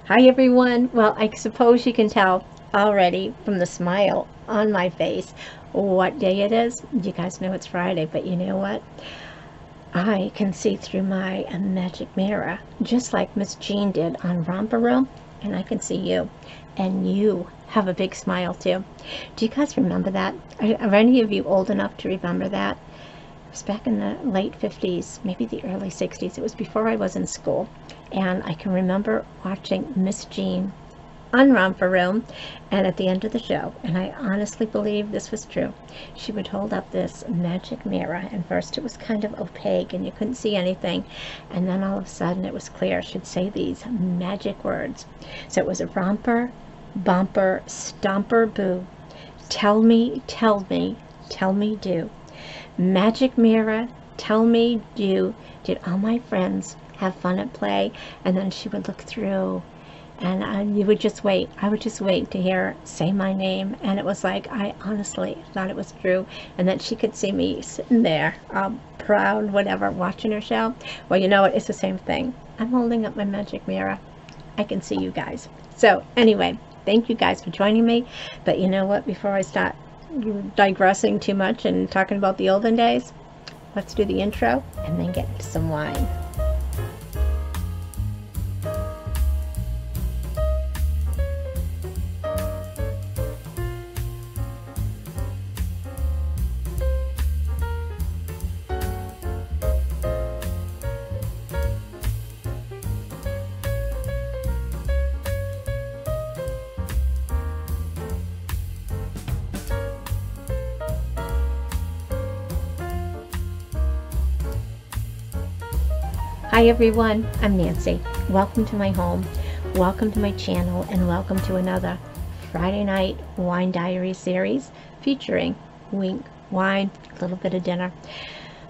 Hi everyone. Well, I suppose you can tell already from the smile on my face what day it is. You guys know it's Friday, but you know what? I can see through my magic mirror, just like Miss Jean did on Romper Room, and I can see you. And you have a big smile too. Do you guys remember that? Are any of you old enough to remember that? It was back in the late 50s, maybe the early 60s. It was before I was in school. And I can remember watching Miss Jean on Romper Room, and at the end of the show, and I honestly believe this was true, she would hold up this magic mirror, and first it was kind of opaque and you couldn't see anything, and then all of a sudden it was clear. She'd say these magic words. So it was a romper, bumper, stomper, boo. Tell me, tell me, tell me, do. Magic mirror, tell me, do. Did all my friends have fun at play? And then she would look through, and you would just wait. I would just wait to hear her say my name, and it was like I honestly thought it was true, and that she could see me sitting there, proud, whatever, watching her show. Well, you know what? It's the same thing. I'm holding up my magic mirror. I can see you guys. So anyway, thank you guys for joining me. But you know what? Before I start digressing too much and talking about the olden days, let's do the intro and then get into some wine. Hi everyone, I'm Nancy. Welcome to my home, welcome to my channel, and welcome to another Friday night wine diary series featuring Winc Wine, a little bit of dinner.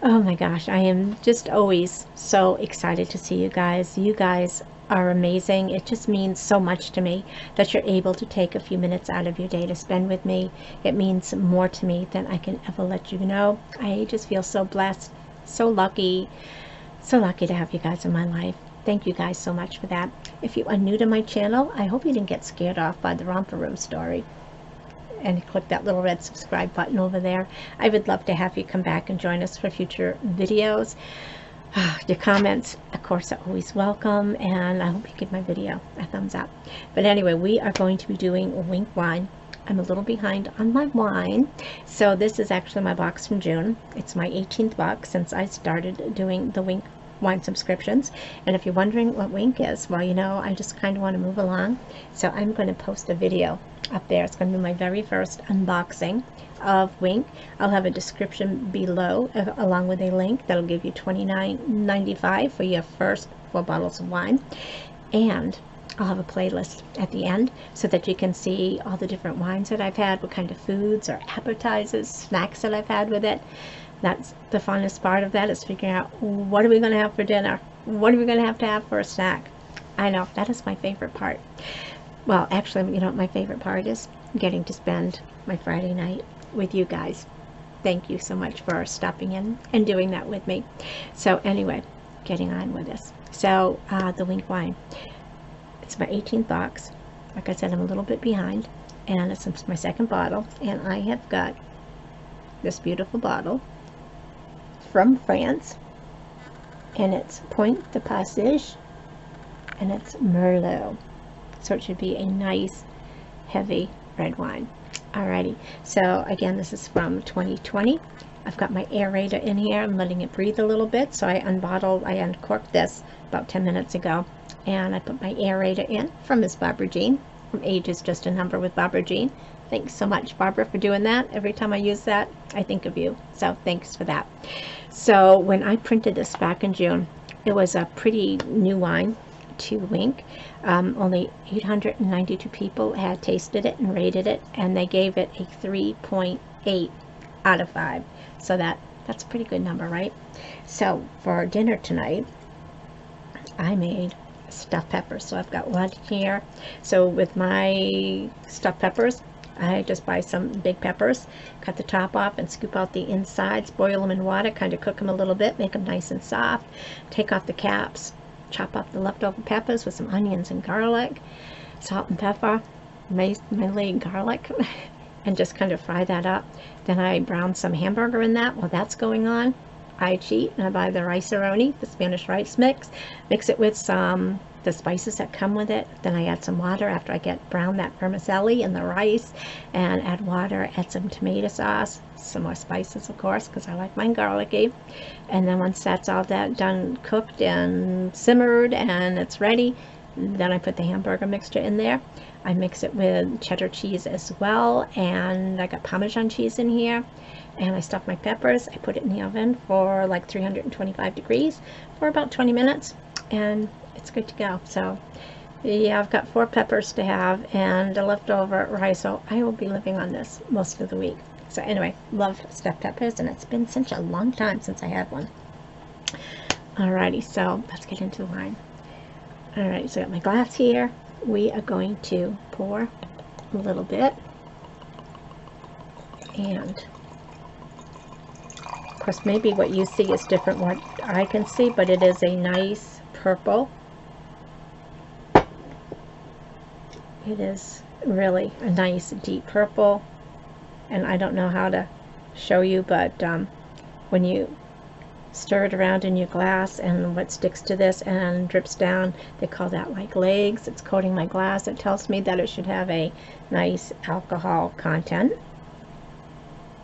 Oh my gosh, I am just always so excited to see you guys. You guys are amazing. It just means so much to me that you're able to take a few minutes out of your day to spend with me. It means more to me than I can ever let you know. I just feel so blessed, so lucky. So lucky to have you guys in my life. Thank you guys so much for that. If you are new to my channel, I hope you didn't get scared off by the Romper Room story and click that little red subscribe button over there. I would love to have you come back and join us for future videos. Your comments, of course, are always welcome, and I hope you give my video a thumbs up. But anyway, we are going to be doing Winc Wine. I'm a little behind on my wine, so this is actually my box from June. It's my 18th box since I started doing the Winc Wine subscriptions. And if you're wondering what Winc is, well, you know, I just kind of want to move along, so I'm going to post a video up there. It's going to be my very first unboxing of Winc. I'll have a description below along with a link that'll give you $29.95 for your first 4 bottles of wine, and I'll have a playlist at the end so that you can see all the different wines that I've had, what kind of foods or appetizers, snacks that I've had with it. That's the funnest part of that, is figuring out what are we going to have for dinner, what are we going to have for a snack. I know, that is my favorite part. Well, actually, you know what my favorite part is? Getting to spend my Friday night with you guys. Thank you so much for stopping in and doing that with me. So anyway, getting on with this. So the Winc Wine. It's my 18th box. Like I said, I'm a little bit behind, and it's my second bottle, and I have got this beautiful bottle from France, and it's Point de Passage, and it's Merlot. So it should be a nice, heavy red wine. Alrighty, so again, this is from 2020. I've got my aerator in here. I'm letting it breathe a little bit. So I uncorked this about 10 minutes ago, and I put my aerator in from Miss Barbara Jean, from Age is Just a Number with Barbara Jean. Thanks so much, Barbara, for doing that. Every time I use that, I think of you. So thanks for that. So when I printed this back in June, it was a pretty new wine to Winc. Only 892 people had tasted it and rated it, and they gave it a 3.8 out of 5. So that's a pretty good number, right? So for dinner tonight, I made stuffed peppers. So I've got one here. So with my stuffed peppers, I just buy some big peppers, cut the top off and scoop out the insides, boil them in water, kind of cook them a little bit, make them nice and soft, take off the caps, chop up the leftover peppers with some onions and garlic, salt and pepper, mainly garlic, and just kind of fry that up. Then I brown some hamburger in that. While that's going on, I cheat and I buy the rice-a-roni, the Spanish rice mix it with some the spices that come with it. Then I add some water after I get brown that vermicelli and the rice, and add water, add some tomato sauce, some more spices of course because I like mine garlicky. And then once that's all that done, cooked and simmered and it's ready, then I put the hamburger mixture in there. I mix it with cheddar cheese as well, and I got Parmesan cheese in here, and I stuff my peppers. I put it in the oven for like 325 degrees for about 20 minutes, and it's good to go. So yeah, I've got 4 peppers to have and a leftover rice, so I will be living on this most of the week. So anyway, love stuffed peppers, and it's been such a long time since I had one. Alrighty, so let's get into the wine. Alright, so I got my glass here. We are going to pour a little bit, and of course maybe what you see is different what I can see, but it is a nice purple. It is really a nice deep purple, and I don't know how to show you, but when you stir it around in your glass and what sticks to this and drips down, they call that like legs. It's coating my glass. It tells me that it should have a nice alcohol content.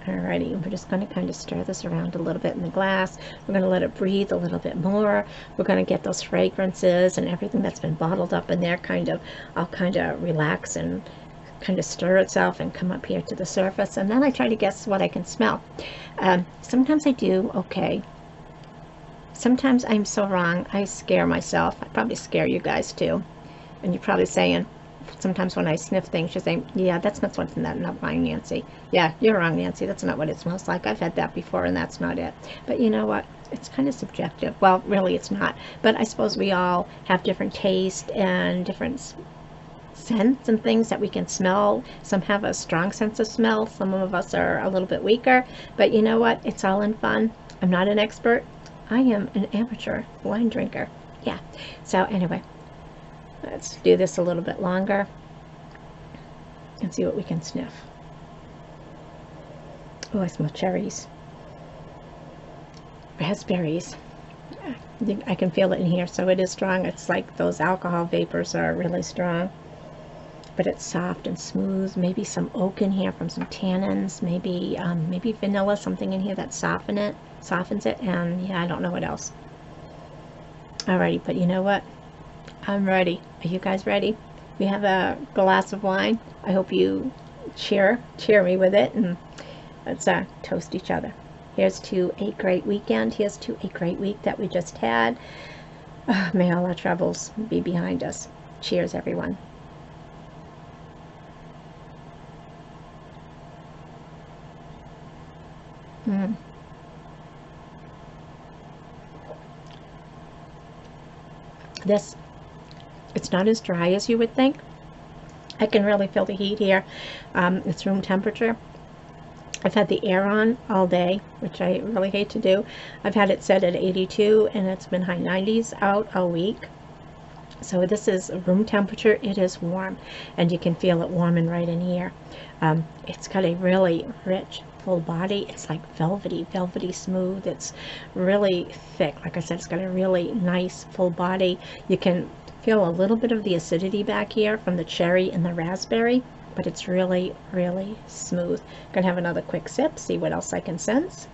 Alrighty, we're just going to kind of stir this around a little bit in the glass. We're going to let it breathe a little bit more. We're going to get those fragrances and everything that's been bottled up in there I'll kind of relax and kind of stir itself and come up here to the surface. And then I try to guess what I can smell. Sometimes I do okay. Sometimes I'm so wrong, I scare myself. I probably scare you guys too. And you're probably saying, sometimes when I sniff things, you're saying, yeah, that's not what's in that nut wine, Nancy. Yeah, you're wrong, Nancy. That's not what it smells like. I've had that before, and that's not it. But you know what? It's kind of subjective. Well, really, it's not. But I suppose we all have different taste and different scents and things that we can smell. Some have a strong sense of smell. Some of us are a little bit weaker. But you know what? It's all in fun. I'm not an expert. I am an amateur wine drinker. Yeah. So anyway, let's do this a little bit longer and see what we can sniff. Oh, I smell cherries. Raspberries. I can feel it in here, so it is strong. It's like those alcohol vapors are really strong. But it's soft and smooth. Maybe some oak in here from some tannins. Maybe maybe vanilla, something in here that softens it. And yeah, I don't know what else. Alrighty, but you know what? I'm ready. Are you guys ready? We have a glass of wine. I hope you cheer me with it, and let's toast each other. Here's to a great weekend. Here's to a great week that we just had. May all our troubles be behind us. Cheers, everyone. This, it's not as dry as you would think. I can really feel the heat here. It's room temperature. I've had the air on all day, which I really hate to do. I've had it set at 82, and it's been high 90s out all week. So this is room temperature. It is warm, and you can feel it warming right in here. It's got a really rich, full body. It's like velvety smooth. It's really thick. Like I said, it's got a really nice full body. You can feel a little bit of the acidity back here from the cherry and the raspberry, but it's really smooth. Gonna have another quick sip, see what else I can sense.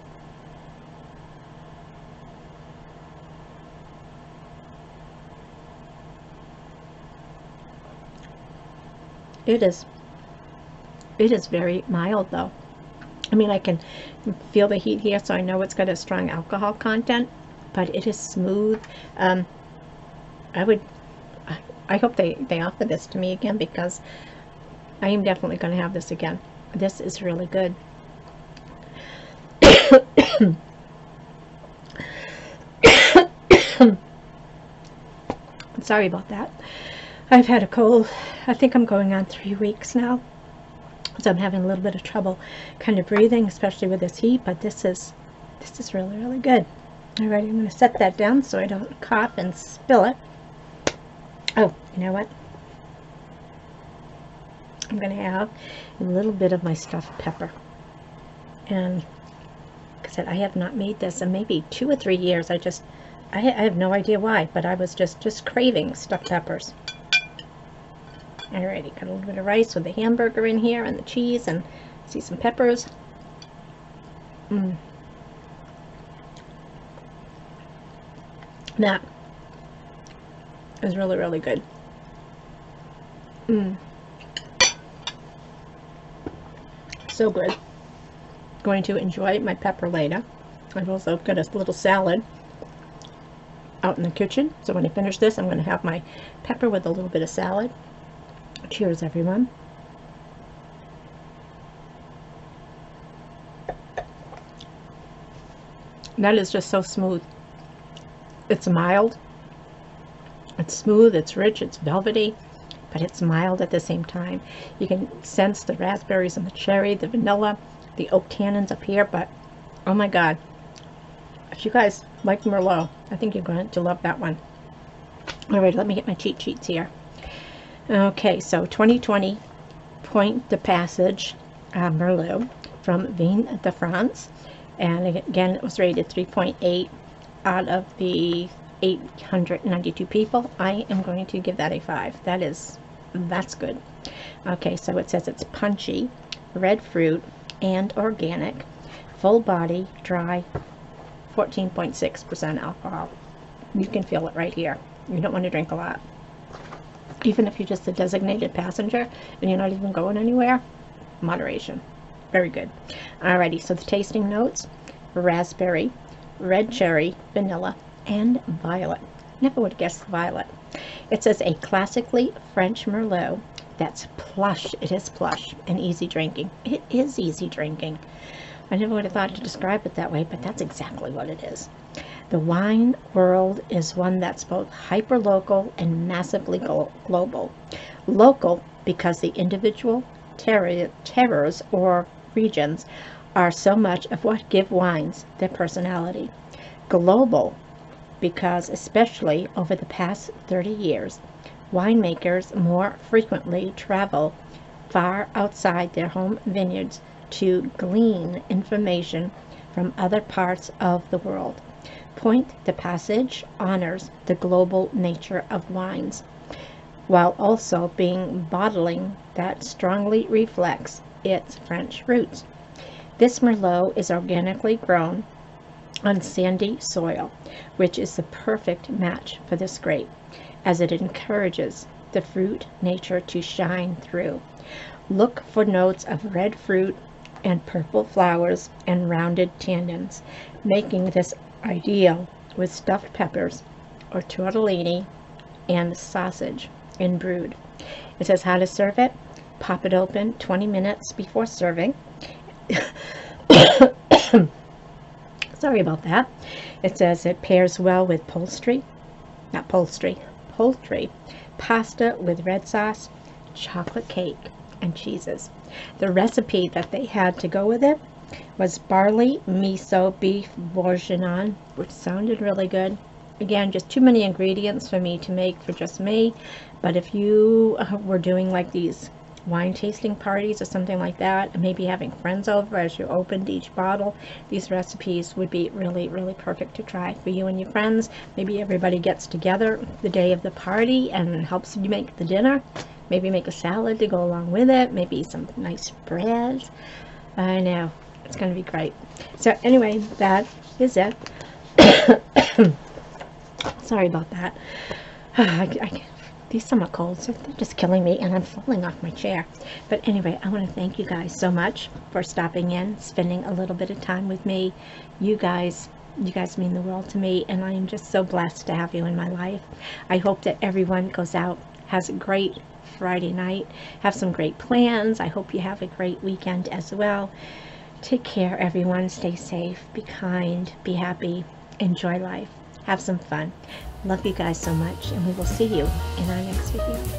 It is very mild though. I mean, I can feel the heat here, so I know it's got a strong alcohol content, but it is smooth. I hope they offer this to me again, because I am definitely going to have this again. This is really good. Sorry about that. I've had a cold. I think I'm going on 3 weeks now. So I'm having a little bit of trouble kind of breathing, especially with this heat, but this is really good. Alright, I'm going to set that down so I don't cough and spill it. Oh, you know what? I'm going to have a little bit of my stuffed pepper. And like I said, I have not made this in maybe 2 or 3 years. I have no idea why, but I was just craving stuffed peppers. Alrighty, got a little bit of rice with the hamburger in here and the cheese, and see some peppers. That is really, really good. So good. Going to enjoy my pepper later. I've also got a little salad out in the kitchen, so when I finish this, I'm going to have my pepper with a little bit of salad. Cheers, everyone. That is just so smooth. It's mild, it's smooth, it's rich, it's velvety, but it's mild at the same time. You can sense the raspberries and the cherry, the vanilla, the oak tannins up here, but oh my god, if you guys like Merlot, I think you're going to love that one. Alright, let me get my cheat sheets here. Okay, so 2020 Point de Passage Merlot from Vin de France, and again it was rated 3.8 out of the 892 people. I am going to give that a 5. That's good. Okay, so it says it's punchy, red fruit, and organic, full body, dry, 14.6% alcohol. You can feel it right here. You don't want to drink a lot. Even if you're just a designated passenger and you're not even going anywhere, moderation. Very good. Alrighty, so the tasting notes: raspberry, red cherry, vanilla, and violet. Never would have guessed violet. It says a classically French Merlot that's plush. It is plush and easy drinking. It is easy drinking. I never would have thought to describe it that way, but that's exactly what it is. The wine world is one that's both hyper-local and massively global. Local because the individual terroirs or regions are so much of what give wines their personality. Global because, especially over the past 30 years, winemakers more frequently travel far outside their home vineyards to glean information from other parts of the world. Point de Passage honors the global nature of wines, while also being bottling that strongly reflects its French roots. This Merlot is organically grown on sandy soil, which is the perfect match for this grape, as it encourages the fruit nature to shine through. Look for notes of red fruit and purple flowers and rounded tannins, making this ideal with stuffed peppers or tortellini and sausage in brood. It says how to serve it. Pop it open 20 minutes before serving. Sorry about that. It says it pairs well with poultry, pasta with red sauce, chocolate cake, and cheeses. The recipe that they had to go with it was barley miso beef bourguignon, which sounded really good. Again, just too many ingredients for me to make for just me, but if you were doing like these wine tasting parties or something like that, and maybe having friends over as you opened each bottle, these recipes would be really, really perfect to try for you and your friends. Maybe everybody gets together the day of the party and helps you make the dinner. Maybe make a salad to go along with it, maybe some nice bread. I know, it's going to be great. So anyway, that is it. Sorry about that. These summer colds, they're just killing me, and I'm falling off my chair. But anyway, I want to thank you guys so much for stopping in, spending a little bit of time with me. You guys mean the world to me, and I am just so blessed to have you in my life. I hope that everyone goes out, has a great Friday night, have some great plans. I hope you have a great weekend as well. Take care, everyone. Stay safe, be kind, be happy, enjoy life, have some fun. Love you guys so much, and we will see you in our next video.